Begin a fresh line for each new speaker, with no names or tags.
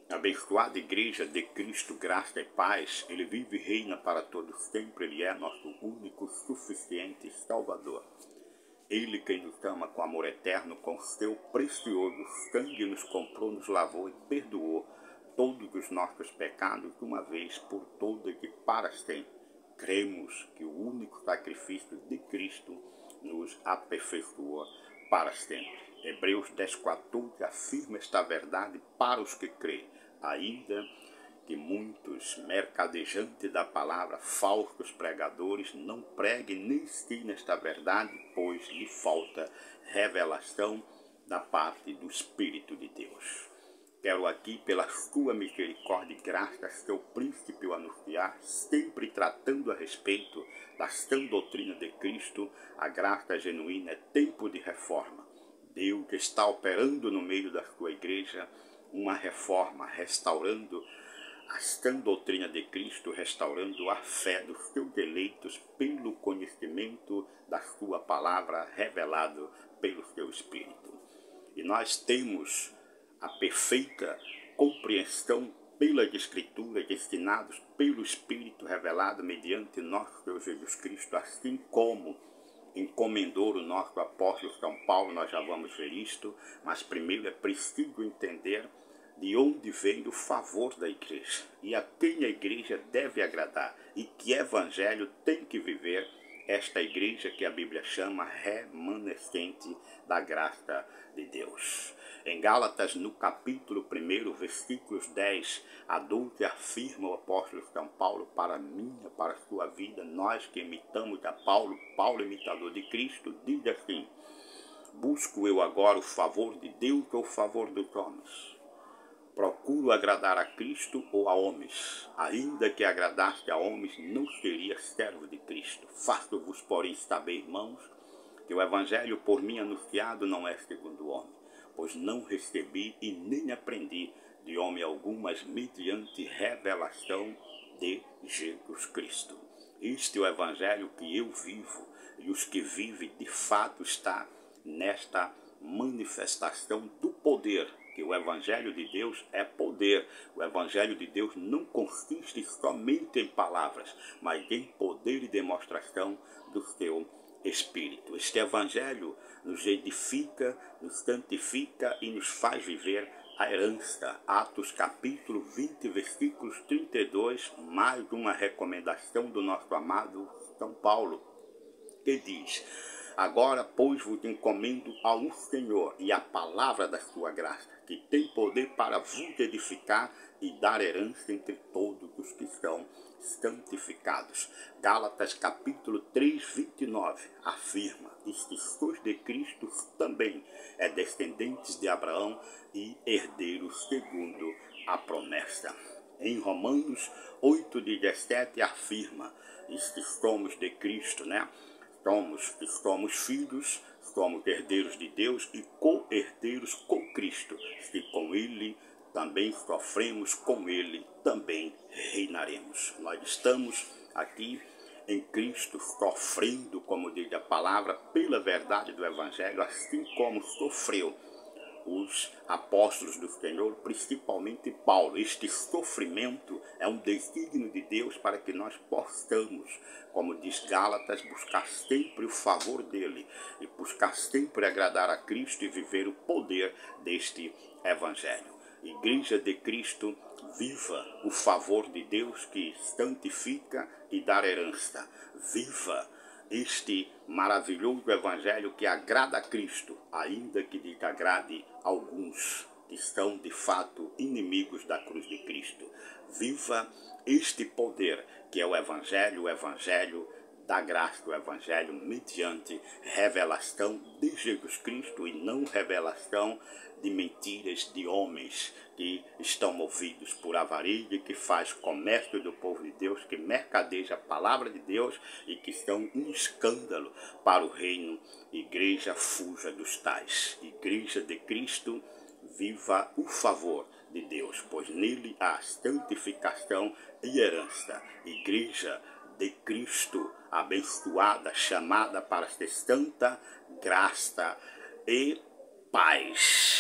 Abençoada Igreja de Cristo, graça e paz. Ele vive e reina para todos sempre. Ele é nosso único, suficiente Salvador. Ele quem nos ama com amor eterno, com seu precioso sangue nos comprou, nos lavou e perdoou todos os nossos pecados de uma vez por todas e para sempre. Cremos que o único sacrifício de Cristo nos aperfeiçoa para sempre. Hebreus 10:14 afirma esta verdade para os que creem, ainda que muitos mercadejantes da palavra, falsos pregadores, não preguem nem ensinem esta verdade, pois lhe falta revelação da parte do Espírito de Deus. Quero aqui, pela sua misericórdia e graça, seu príncipe, o anunciar, sempre tratando a respeito da sã doutrina de Cristo. A graça genuína é tempo de reforma. Deus está operando no meio da sua igreja uma reforma, restaurando a sã doutrina de Cristo, restaurando a fé dos seus eleitos pelo conhecimento da sua palavra revelado pelo seu Espírito. E nós temos a perfeita compreensão pelas Escrituras, ensinados pelo Espírito revelado mediante nosso Deus Jesus Cristo, assim como encomendou o nosso apóstolo São Paulo. Nós já vamos ver isto, mas primeiro é preciso entender de onde vem o favor da igreja e a quem a igreja deve agradar e que evangelho tem que viver esta igreja que a Bíblia chama remanescente da graça de Deus. Em Gálatas, no capítulo 1, versículos 10 a 12, afirma o apóstolo São Paulo: para mim, para a sua vida, nós que imitamos a Paulo, imitador de Cristo, diz assim: busco eu agora o favor de Deus ou o favor dos homens? Procuro agradar a Cristo ou a homens? Ainda que agradasse a homens, não seria servo de Cristo. Faço-vos, porém, saber, irmãos, que o evangelho por mim anunciado não é segundo o homem, pois não recebi e nem aprendi de homem algum, mas mediante revelação de Jesus Cristo. Este é o evangelho que eu vivo, e os que vivem de fato está nesta manifestação do poder, que o evangelho de Deus é poder. O evangelho de Deus não consiste somente em palavras, mas em poder e demonstração do seu Espírito. Este evangelho nos edifica, nos santifica e nos faz viver a herança. Atos capítulo 20, versículos 32, mais uma recomendação do nosso amado São Paulo, que diz: agora, pois, vos encomendo ao Senhor e à palavra da sua graça, que tem poder para vos edificar e dar herança entre todos os que são santificados. Gálatas capítulo 3, 29, afirma: e se sois de Cristo, também é descendentes de Abraão e herdeiros segundo a promessa. Em Romanos 8:17 afirma: e se somos de Cristo, somos filhos, somos herdeiros de Deus e co-herdeiros com Cristo. Se com Ele também sofremos, com Ele também reinaremos. Nós estamos aqui em Cristo sofrendo, como diz a palavra, pela verdade do Evangelho, assim como sofreu os apóstolos do Senhor, principalmente Paulo. Este sofrimento é um desígnio de Deus para que nós possamos, como diz Gálatas, buscar sempre o favor dele e buscar sempre agradar a Cristo e viver o poder deste Evangelho. Igreja de Cristo, viva o favor de Deus que santifica e dá herança. Viva este maravilhoso evangelho que agrada a Cristo, ainda que desagrade alguns que são de fato inimigos da cruz de Cristo. Viva este poder que é o evangelho da graça, o evangelho mediante revelação de Jesus Cristo e não revelação de mentiras de homens que estão movidos por avaria, que faz comércio do povo de Deus, que mercadeja a palavra de Deus e que são um escândalo para o reino. Igreja, fuja dos tais. Igreja de Cristo, viva o favor de Deus, pois nele há santificação e herança. Igreja de Cristo, abençoada, chamada para ser santa, graça e paz.